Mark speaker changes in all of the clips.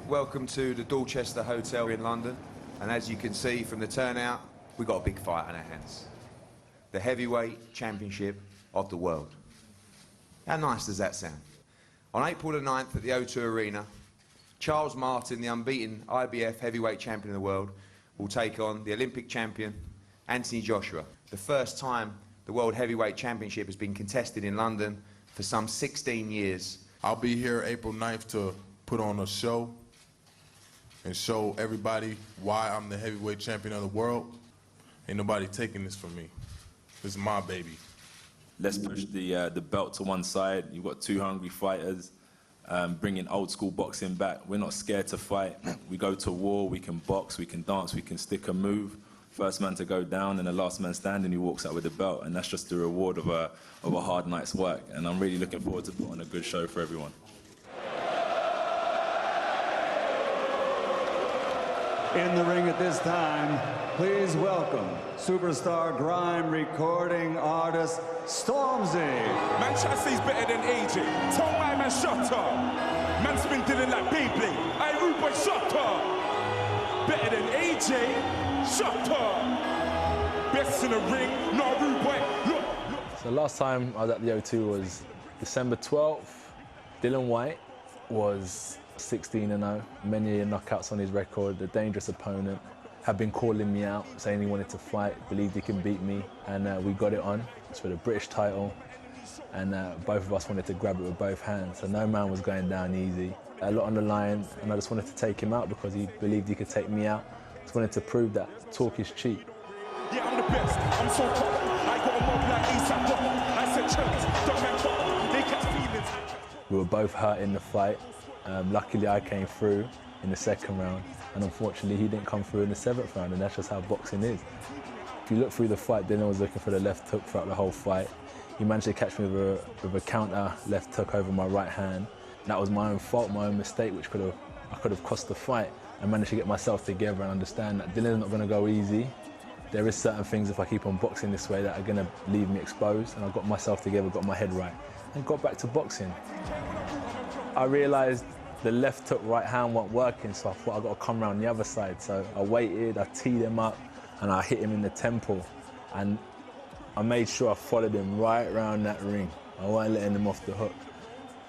Speaker 1: Welcome to the Dorchester Hotel in London. And as you can see from the turnout, we've got a big fight on our hands. The heavyweight championship of the world. How nice does that sound? On April the 9th at the O2 Arena, Charles Martin, the unbeaten IBF heavyweight champion of the world, will take on the Olympic champion, Anthony Joshua. The first time the World Heavyweight Championship has been contested in London for some 16 years.
Speaker 2: I'll be here April 9th to put on a show and show everybody why I'm the heavyweight champion of the world. Ain't nobody taking this from me. This is my baby.
Speaker 3: Let's push the belt to one side. You've got two hungry fighters, bringing old school boxing back. We're not scared to fight. We go to war, we can box, we can dance, we can stick and move. First man to go down and the last man standing, he walks out with the belt, and that's just the reward of a hard night's work. And I'm really looking forward to putting on a good show for everyone.
Speaker 4: In the ring at this time, please welcome superstar grime recording artist Stormzy.
Speaker 5: Man try to say he's better than AJ. Tell my man shut up. Man's been dealing like Beyblade. Hey, rude boy, shut up. Better than AJ. Shut up! Best in the ring, no rude boy. Look.
Speaker 6: So the last time I was at the O2 was December 12th. Dylan White was 16-0, many knockouts on his record, a dangerous opponent. Had been calling me out, saying he wanted to fight, believed he can beat me, and we got it on. It's for the British title, and both of us wanted to grab it with both hands. So no man was going down easy. A lot on the line, and I just wanted to take him out because he believed he could take me out. Just wanted to prove that talk is cheap.
Speaker 5: Yeah, I'm the best. I'm so tough. I got a mob like ASAP Rock. I said chance, don't man talk. They catch feelings. We
Speaker 6: were both hurt in the fight. Luckily, I came through in the second round, and unfortunately, he didn't come through in the 7th round, and that's just how boxing is. If you look through the fight, Dylan was looking for the left hook throughout the whole fight. He managed to catch me with a counter left hook over my right hand. That was my own fault, my own mistake, which I could have cost the fight. I managed to get myself together and understand that Dylan's not going to go easy. There is certain things, if I keep on boxing this way, that are going to leave me exposed, and I got myself together, got my head right, and got back to boxing. I realised the left hook right hand wasn't working, so I thought I've got to come around the other side. So I waited, I teed him up, and I hit him in the temple. And I made sure I followed him right around that ring. I wasn't letting him off the hook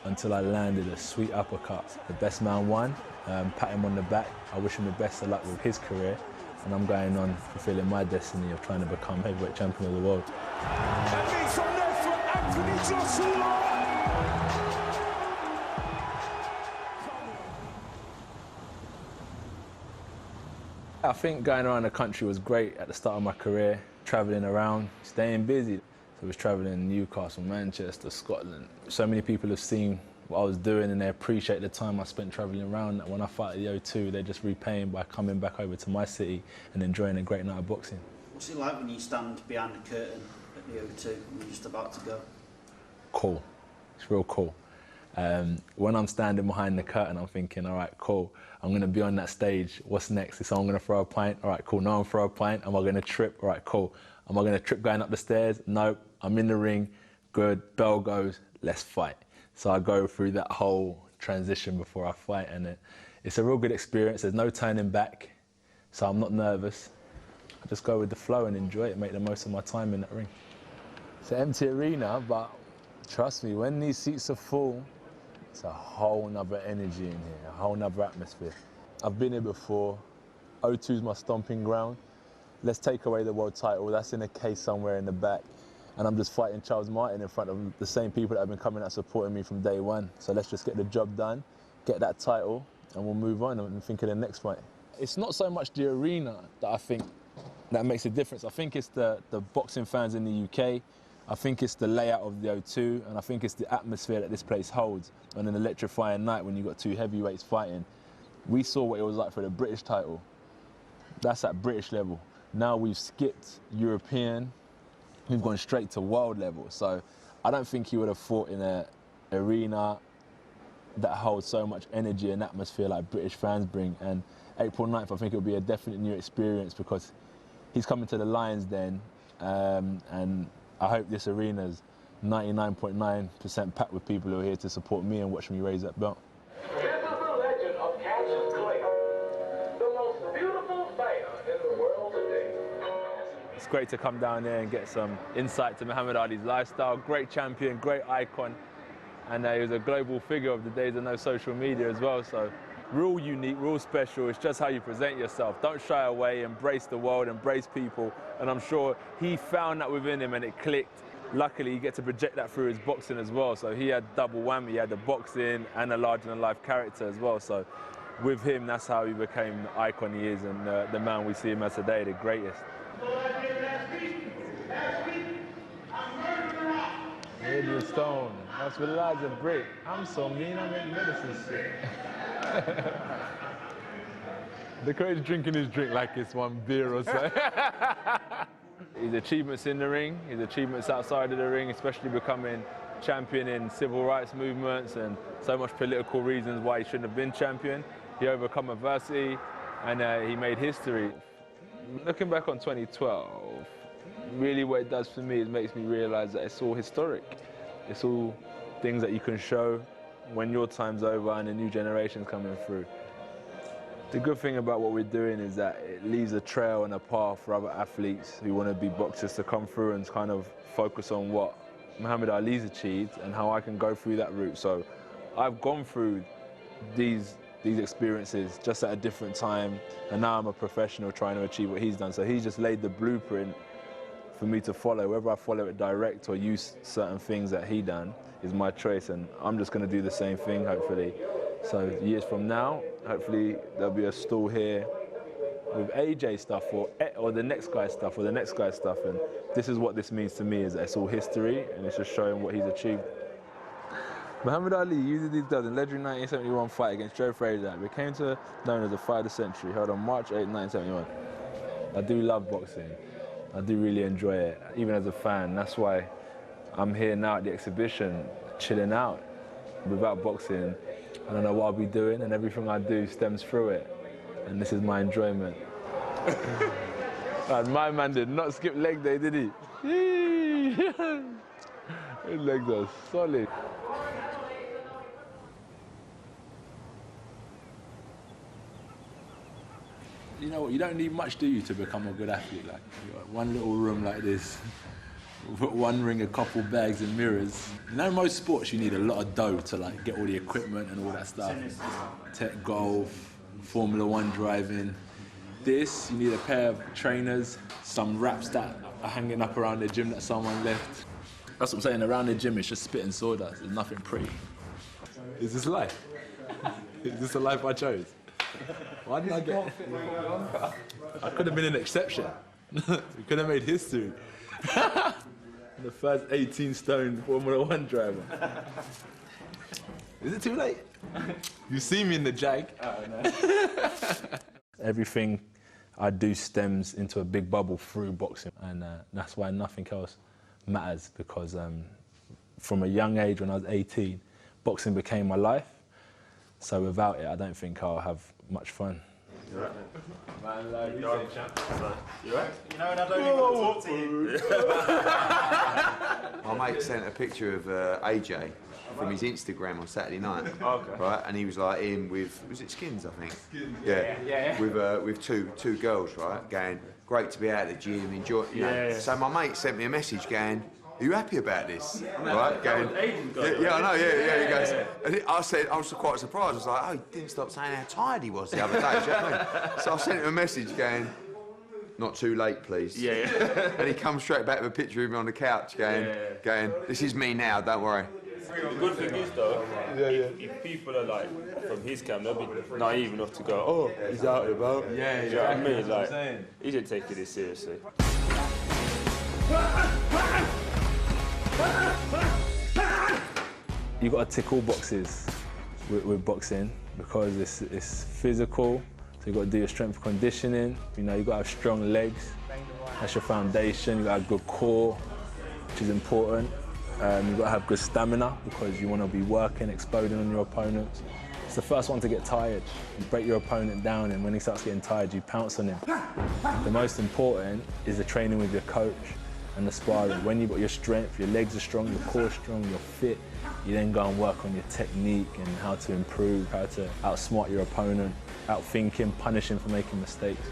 Speaker 6: until I landed a sweet uppercut. The best man won, pat him on the back. I wish him the best of luck with his career, and I'm going on fulfilling my destiny of trying to become heavyweight champion of the world.
Speaker 5: That means some noise for Anthony Joshua!
Speaker 6: I think going around the country was great at the start of my career, travelling around, staying busy. So I was travelling Newcastle, Manchester, Scotland. So many people have seen what I was doing, and they appreciate the time I spent travelling around. That when I fight at the O2, they're just repaying by coming back over to my city and enjoying a great night of boxing.
Speaker 7: What's it like when you stand behind the curtain at the O2 and you're just about to go?
Speaker 6: Cool. It's real cool. When I'm standing behind the curtain, I'm thinking, all right, cool. I'm going to be on that stage. What's next? So I'm going to throw a pint. All right, cool. No, I'm throw a pint. Am I going to trip? All right, cool. Am I going to trip going up the stairs? Nope. I'm in the ring. Good. Bell goes. Let's fight. So I go through that whole transition before I fight, and it's a real good experience. There's no turning back, so I'm not nervous. I just go with the flow and enjoy it, make the most of my time in that ring. It's an empty arena, but trust me, when these seats are full, it's a whole nother energy in here, a whole nother atmosphere. I've been here before. O2's my stomping ground. Let's take away the world title. That's in a case somewhere in the back. And I'm just fighting Charles Martin in front of the same people that have been coming out supporting me from day one. So let's just get the job done, get that title, and we'll move on and think of the next fight. It's not so much the arena that I think that makes a difference. I think it's the boxing fans in the UK. I think it's the layout of the O2, and I think it's the atmosphere that this place holds. On an electrifying night when you've got two heavyweights fighting, we saw what it was like for the British title. That's at British level. Now we've skipped European, we've gone straight to world level. So I don't think he would have fought in an arena that holds so much energy and atmosphere like British fans bring. And April 9th, I think it'll be a definite new experience because he's coming to the Lions Den, and I hope this arena's 99.9% packed with people who are here to support me and watch me raise that belt.
Speaker 8: This is the legend of Cassius
Speaker 6: great to come down here and get some insight to Muhammad Ali's lifestyle. Great champion, great icon, and he was a global figure of the days of no social media as well. So real unique, real special. It's just how you present yourself. Don't shy away, embrace the world, embrace people. And I'm sure he found that within him and it clicked. Luckily, you get to project that through his boxing as well. So he had double whammy. He had the boxing and a larger-than-life character as well. So with him, that's how he became the icon he is and the man we see him as today, the greatest. Adrian Stone, that's with Elijah Brick. I'm so mean, I make medicine shit. The coach drinking his drink like it's one beer or so. His achievements in the ring, his achievements outside of the ring, especially becoming champion in civil rights movements and so much political reasons why he shouldn't have been champion. He overcome adversity and he made history. Looking back on 2012, really what it does for me is makes me realize that it's all historic. It's all things that you can show when your time's over and a new generation's coming through. The good thing about what we're doing is that it leaves a trail and a path for other athletes who want to be boxers to come through and kind of focus on what Muhammad Ali's achieved and how I can go through that route. So I've gone through these experiences just at a different time, and now I'm a professional trying to achieve what he's done. So he's just laid the blueprint for me to follow. Whether I follow it direct or use certain things that he done is my choice, and I'm just going to do the same thing, hopefully. So years from now, hopefully there'll be a stall here with AJ stuff or the next guy's stuff or the next guy's stuff, and this is what this means to me, is that it's all history and it's just showing what he's achieved. Muhammad Ali used these gloves in legendary 1971 fight against Joe Frazier. It became known as the fight of the century, held on March 8, 1971. I do love boxing. I do really enjoy it, even as a fan. That's why I'm here now at the exhibition, chilling out. Without boxing, I don't know what I'll be doing, and everything I do stems through it. And this is my enjoyment. And my man did not skip leg day, did he? His legs are solid. You know what, you don't need much, do you, to become a good athlete? Like, you got one little room like this, one ring, a couple bags and mirrors. You know, most sports you need a lot of dough to like get all the equipment and all that stuff. Tech golf, Formula One driving. This, you need a pair of trainers, some wraps that are hanging up around the gym that someone left. That's what I'm saying, around the gym it's just spitting sawdust, there's nothing pretty. Is this life? Is this the life I chose? Why didn't I get it? I could have been an exception. We could have made history. The first 18-stone Formula One driver. Is it too late? You see me in the Jag. Oh, no. Everything I do stems into a big bubble through boxing, and that's why nothing else matters, because from a young age, when I was 18, boxing became my life. So without it, I don't think I'll have much fun.
Speaker 8: You right, man? Man, you say, champ. You right? You know, and I don't even want to talk to you.
Speaker 1: My mate sent a picture of AJ from his Instagram on Saturday night.
Speaker 8: Okay.
Speaker 1: Right, and he was like in with, was it Skins, I think?
Speaker 8: Skins.
Speaker 1: Yeah. With two girls, right? Going, great to be out at the gym, enjoy. You know.
Speaker 8: Yeah.
Speaker 1: So my mate sent me a message going, are you happy about this? Right? Going,
Speaker 8: Yeah,
Speaker 1: I know, yeah. He goes, and I was quite surprised. I was like, oh, he didn't stop saying how tired he was the other day. Do you know what I mean? So I sent him a message going, not too late, please.
Speaker 8: Yeah.
Speaker 1: And he comes straight back with a picture of him on the couch going, this is me now, don't worry.
Speaker 9: The good thing is though, if people are like from his camp, they'll be naive enough to go, oh, he's out and about.
Speaker 6: Yeah,
Speaker 9: Do you know what I mean? Like, he didn't take it this seriously.
Speaker 6: You got to tick all boxes with boxing, because it's physical. So you got to do your strength conditioning. You know, you got to have strong legs. That's your foundation. You got to have good core, which is important. You got to have good stamina, because you want to be working, exploding on your opponents. It's the first one to get tired. You break your opponent down, and when he starts getting tired, you pounce on him. The most important is the training with your coach and the sparring. When you've got your strength, your legs are strong, your core is strong, you're fit, you then go and work on your technique and how to improve, how to outsmart your opponent, outthink him, punish him for making mistakes,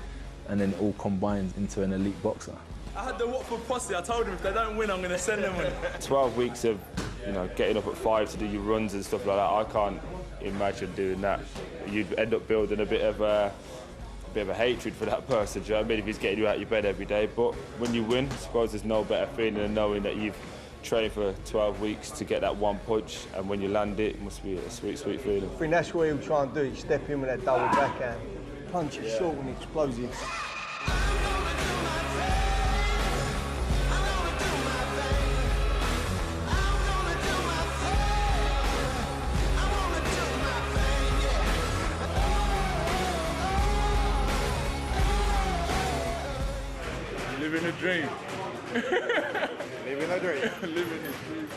Speaker 6: and then it all combines into an elite boxer.
Speaker 3: I had the Watford posse. I told them if they don't win, I'm going to send them one.
Speaker 9: 12 weeks of, you know, getting up at 5 to do your runs and stuff like that. I can't imagine doing that. You'd end up building a bit of a hatred for that person. Do you know what I mean? If he's getting you out of your bed every day. But when you win, I suppose there's no better feeling than knowing that you've trained for 12 weeks to get that one punch, and when you land it, it must be a sweet, sweet feeling.
Speaker 10: I think that's what he'll try and do. He'll step in with that double backhand, punch it short and explosive.
Speaker 3: Living a dream.
Speaker 8: Living a dream.
Speaker 3: Living a dream.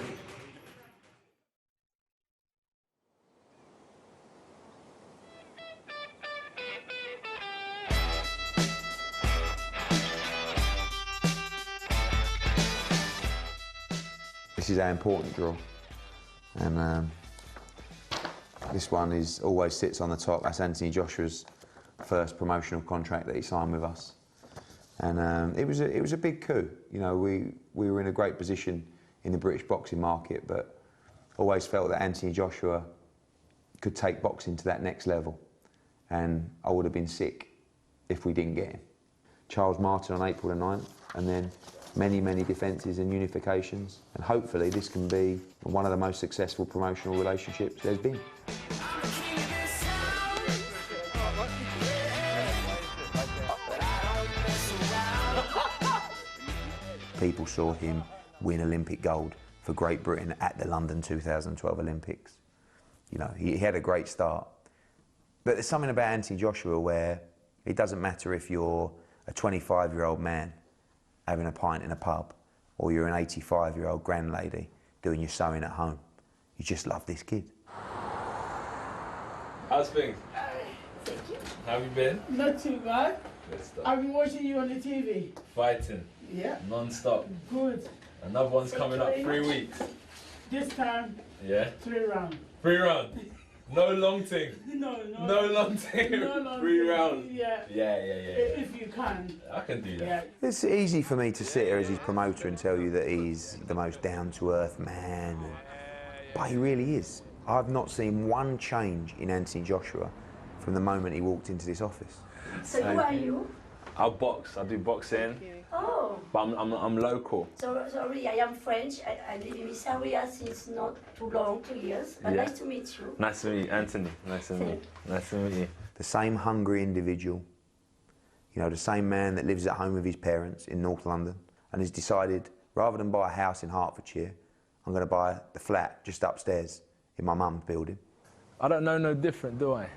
Speaker 1: This is our important draw, and this one always sits on the top. That's Anthony Joshua's first promotional contract that he signed with us. And it was a big coup. You know, we were in a great position in the British boxing market, but always felt that Anthony Joshua could take boxing to that next level. And I would have been sick if we didn't get him. Charles Martin on April the 9th, and then many, many defences and unifications. And hopefully this can be one of the most successful promotional relationships there's been. People saw him win Olympic gold for Great Britain at the London 2012 Olympics. You know, he had a great start. But there's something about Anthony Joshua where it doesn't matter if you're a 25-year-old man having a pint in a pub, or you're an 85-year-old grand lady doing your sewing at home. You just love this kid.
Speaker 3: How's things?
Speaker 11: Thank you.
Speaker 3: How have you been?
Speaker 11: Not too bad.
Speaker 3: Good stuff.
Speaker 11: I've been watching you on the TV.
Speaker 3: Fighting.
Speaker 11: Yeah.
Speaker 3: Non-stop.
Speaker 11: Good.
Speaker 3: Another one's
Speaker 11: Thank
Speaker 3: coming
Speaker 11: you
Speaker 3: up
Speaker 11: very
Speaker 3: 3
Speaker 11: much.
Speaker 3: weeks.
Speaker 11: This time,
Speaker 3: Yeah?
Speaker 11: 3 rounds.
Speaker 3: 3 rounds. No long thing.
Speaker 11: No
Speaker 3: long thing.
Speaker 11: No long
Speaker 3: 3
Speaker 11: thing.
Speaker 3: rounds.
Speaker 11: Yeah.
Speaker 3: Yeah.
Speaker 11: If you can.
Speaker 3: I can do that.
Speaker 11: Yeah.
Speaker 1: It's easy for me to sit here as his promoter and tell you that he's the most down-to-earth man, but he really is. I've not seen one change in Anthony Joshua from the moment he walked into this office.
Speaker 12: So who are you?
Speaker 6: I box. I do boxing.
Speaker 12: Oh.
Speaker 6: But I'm local.
Speaker 12: So, sorry, I am French. I live in this area since not too long, 2 years. But
Speaker 6: Yeah.
Speaker 12: nice to meet you.
Speaker 6: Nice to meet you, Anthony. Nice to meet you. Nice to meet you.
Speaker 1: The same hungry individual, you know, the same man that lives at home with his parents in North London and has decided, rather than buy a house in Hertfordshire, I'm going to buy the flat just upstairs in my mum's building.
Speaker 6: I don't know no different, do I?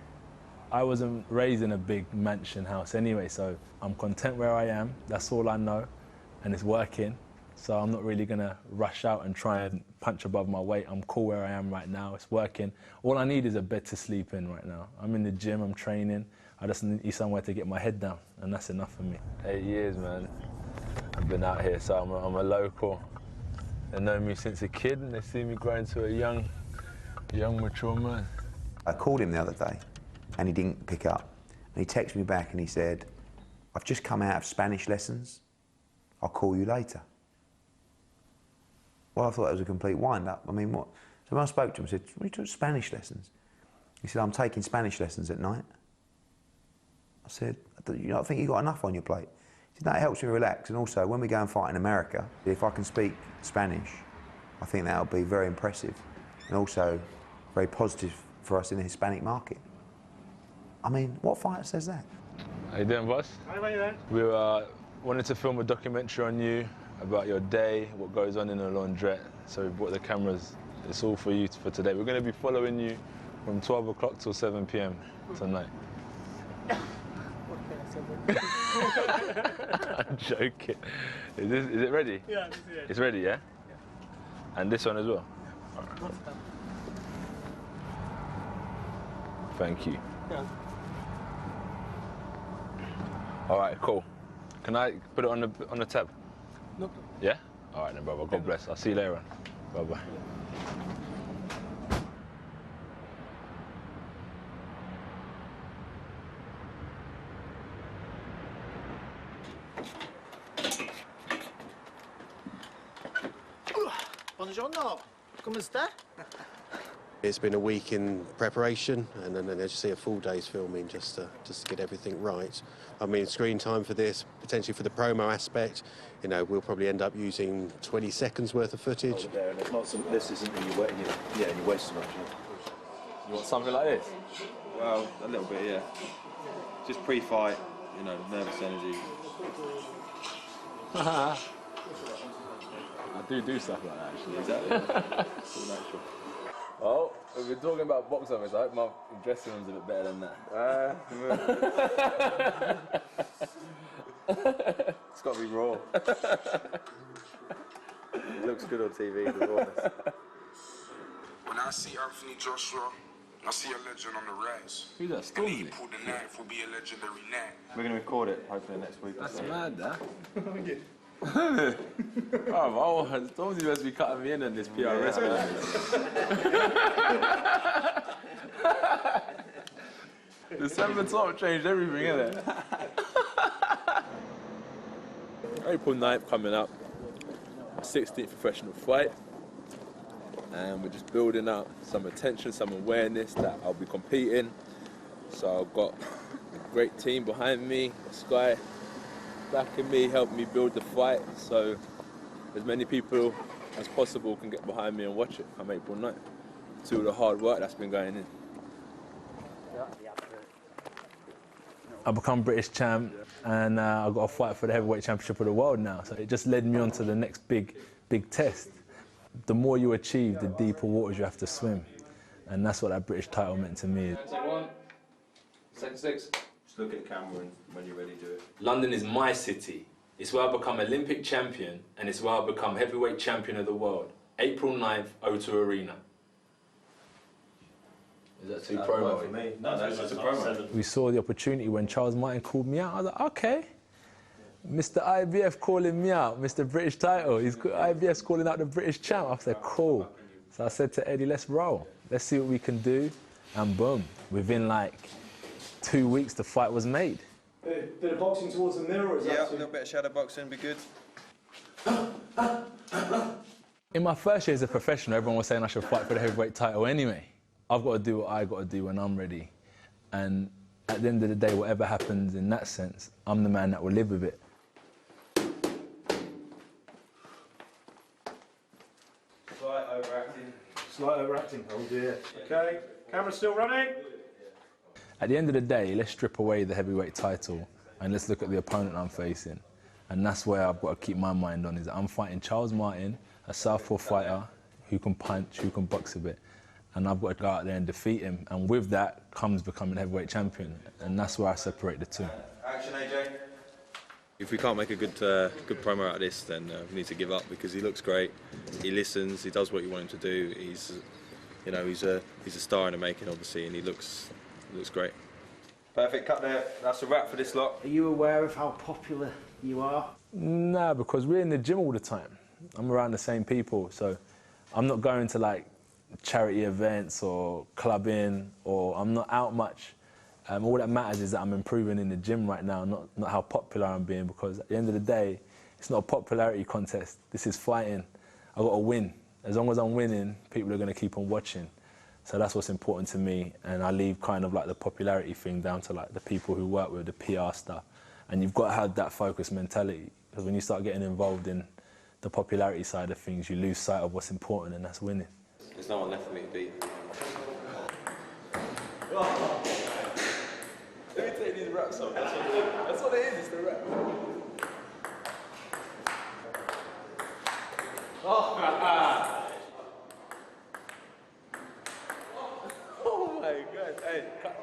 Speaker 6: I wasn't raised in a big mansion house anyway, so I'm content where I am. That's all I know, and it's working. So I'm not really gonna rush out and try and punch above my weight. I'm cool where I am right now. It's working. All I need is a bed to sleep in right now. I'm in the gym, I'm training. I just need somewhere to get my head down, and that's enough for me. 8 years, man. I've been out here, so I'm a local. They know me since a kid, and they see me grow into a young, mature man.
Speaker 1: I called him the other day, and he didn't pick up. And he texted me back and he said, I've just come out of Spanish lessons. I'll call you later. Well, I thought it was a complete wind-up. I mean, what? So when I spoke to him, I said, what are you doing, Spanish lessons? He said, I'm taking Spanish lessons at night. I said, you don't think you've got enough on your plate? He said, no, it helps me relax. And also, when we go and fight in America, if I can speak Spanish, I think that'll be very impressive and also very positive for us in the Hispanic market. I mean, what fighter says that?
Speaker 6: How you doing, boss?
Speaker 8: Hi, man.
Speaker 6: We wanted to film a documentary on you, about your day, what goes on in a laundrette. So we brought the cameras. It's all for you for today. We're going to be following you from 12 o'clock till 7 p.m. tonight. I'm joking. Is it ready?
Speaker 8: Yeah,
Speaker 6: it's ready, yeah? And this one as well? Thank you.
Speaker 8: Yeah.
Speaker 6: All right, cool. Can I put it on the tab?
Speaker 8: No.
Speaker 6: Yeah? All right then, brother. God bless. I'll see you later on. Bye-bye.
Speaker 13: Buongiorno. Come sta?
Speaker 14: It's been a week in preparation, and then as you see, a full day's filming just to get everything right. I mean, screen time for this, potentially for the promo aspect, you know, we'll probably end up using 20 seconds worth of footage.
Speaker 15: Over there, and it's not some, this isn't you wet, you waste so much.
Speaker 3: You want something like this?
Speaker 15: Well, a little bit, yeah. Just pre-fight, you know, nervous energy.
Speaker 3: I do stuff like that, actually.
Speaker 15: Exactly. It's all natural.
Speaker 3: Oh, we've been talking about box office. I hope my dressing room's a bit better than that.
Speaker 15: It's got to be raw. It looks good on TV, the rawness.
Speaker 16: When I see Anthony Joshua, I see a legend on the rise.
Speaker 3: Who's that,
Speaker 16: And he
Speaker 3: Stormzy?
Speaker 16: pulled the knife will be a legendary knife.
Speaker 15: We're going to record it, hopefully, next week.
Speaker 3: That's mad, that. Oh, Stormzy must be cutting me in on this PRS. The 7 top changed everything, innit? April 9th coming up, 16th professional fight, and we're just building up some attention, some awareness that I'll be competing. So I've got a great team behind me, Sky backing me, helping me build the fight, so as many people as possible can get behind me and watch it come April 9th. To the hard work that's been going in.
Speaker 6: I become British champ, and I've got to fight for the heavyweight championship of the world now. So it just led me on to the next big test. The more you achieve, the deeper waters you have to swim, and that's what that British title meant to me.
Speaker 15: Take one. Second 6. Just look at the camera and when you're ready, do it.
Speaker 3: London is my city. It's where I become Olympic champion, and it's where I become heavyweight champion of the world. April 9th, O2 Arena. Is that too promo
Speaker 15: for me? No, that's just a promo.
Speaker 6: We saw the opportunity when Charles Martin called me out. I was like, okay. Mr. IBF calling me out, Mr. British title. IBF's calling out the British champ. I said, cool. So I said to Eddie, let's roll. Let's see what we can do. And boom, within like 2 weeks, the fight was made.
Speaker 10: Bit of boxing towards the mirror, or is
Speaker 15: Yeah,
Speaker 10: that
Speaker 15: a little bit of shadow boxing, be good.
Speaker 6: In my first year as a professional, everyone was saying I should fight for the heavyweight title anyway. I've got to do what I got to do when I'm ready. And at the end of the day, whatever happens in that sense, I'm the man that will live with it.
Speaker 15: Slight overacting.
Speaker 8: Slight overacting, oh dear. Okay, camera's still running.
Speaker 6: At the end of the day, let's strip away the heavyweight title and let's look at the opponent I'm facing. And that's where I've got to keep my mind on, is that I'm fighting Charles Martin, a southpaw fighter who can punch, who can box a bit. And I've got to go out there and defeat him. And with that comes becoming heavyweight champion. And that's where I separate the two.
Speaker 15: Action, AJ.
Speaker 17: If we can't make a good promo out of this, then we need to give up, because he looks great. He listens. He does what you want him to do. He's a star in the making, obviously, and he looks great.
Speaker 15: Perfect, cut there. That's a wrap for this lot.
Speaker 13: Are you aware of how popular you are?
Speaker 6: Nah, because we're in the gym all the time. I'm around the same people, so I'm not going to like charity events or clubbing, or I'm not out much. All that matters is that I'm improving in the gym right now, not how popular I'm being, because at the end of the day, it's not a popularity contest. This is fighting. I've got to win. As long as I'm winning, people are going to keep on watching. So that's what's important to me, and I leave kind of like the popularity thing down to like the people who work with the PR stuff. And you've got to have that focused mentality, because when you start getting involved in the popularity side of things, you lose sight of what's important, and that's winning.
Speaker 17: There's no one left for me to beat.
Speaker 3: Let me take these wraps off. That's what it is, it's the wrap. Oh my God, hey, cut.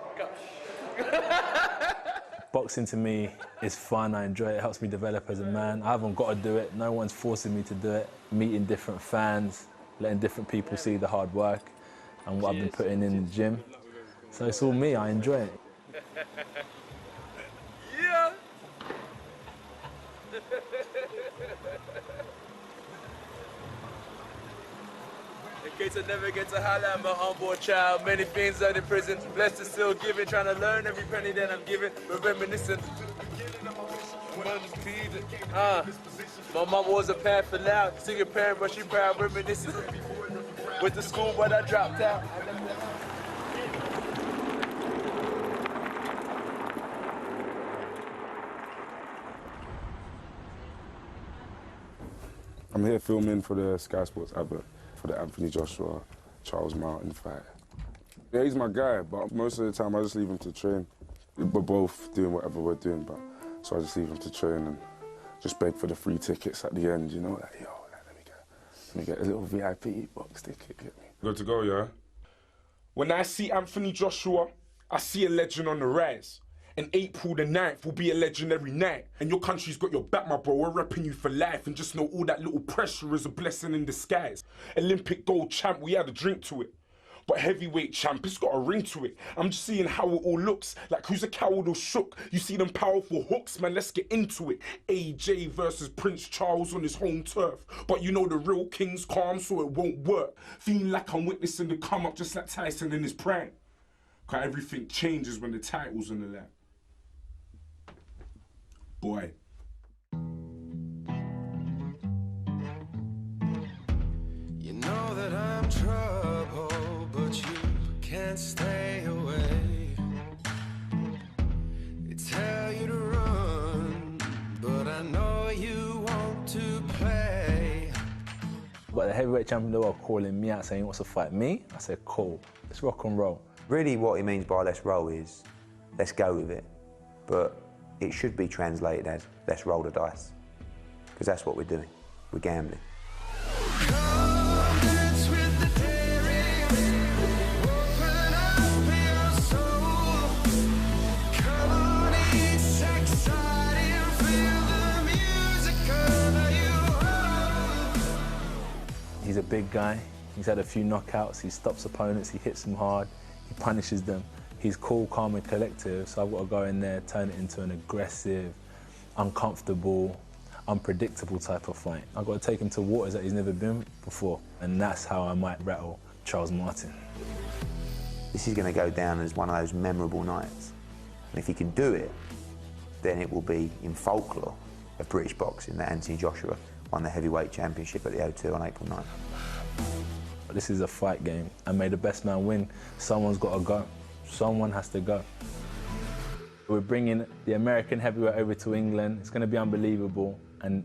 Speaker 6: Boxing to me is fun, I enjoy it, it helps me develop as a man. I haven't got to do it, no one's forcing me to do it. Meeting different fans, letting different people see the hard work and what I've been putting in the gym. So it's all me, I enjoy it.
Speaker 3: Yeah. In case I never get to holler at my unborn child, many things are in prison, blessed to still giving, trying to learn every penny that I'm giving, but reminiscent to the beginning of my mission.
Speaker 18: My mum was a parent for now, singing parent, but she proud reminiscing. Went to school, but I dropped out.
Speaker 19: I'm here filming for the Sky Sports advert for the Anthony Joshua, Charles Martin fight. Yeah, he's my guy, but most of the time I just leave him to train. We're both doing whatever we're doing, so I just leave him to train and just beg for the free tickets at the end, you know? Like, yo, let me get a little VIP box ticket, get me.
Speaker 16: Good to go, yeah? When I see Anthony Joshua, I see a legend on the rise. And April the 9th will be a legendary night. And your country's got your back, my bro. We're repping you for life. And just know all that little pressure is a blessing in disguise. Olympic gold champ, we had a drink to it. But heavyweight champ, it's got a ring to it. I'm just seeing how it all looks. Like who's a coward or shook? You see them powerful hooks, man, let's get into it. AJ versus Prince Charles on his home turf. But you know the real king's calm, so it won't work. Feeling like I'm witnessing the come up just like Tyson in his prime. Cause everything changes when the title's on the line. Boy.
Speaker 20: You know that I'm trouble, but you can't stay away. They tell you to run, but I know you want to play.
Speaker 6: But the heavyweight champion of the world calling me out saying he wants to fight me, I said, cool, let's rock and roll.
Speaker 1: Really what he means by let's roll is, let's go with it. But it should be translated as, let's roll the dice. Because that's what we're doing, we're gambling.
Speaker 6: He's a big guy, he's had a few knockouts, he stops opponents, he hits them hard, he punishes them. He's cool, calm and collective, so I've got to go in there, turn it into an aggressive, uncomfortable, unpredictable type of fight. I've got to take him to waters that he's never been before, and that's how I might rattle Charles Martin.
Speaker 1: This is going to go down as one of those memorable nights. And if he can do it, then it will be in folklore of British boxing that Anthony Joshua won the heavyweight championship at the O2 on April 9th.
Speaker 6: This is a fight game, and may the best man win. Someone's got to go. Someone has to go. We're bringing the American heavyweight over to England. It's going to be unbelievable, and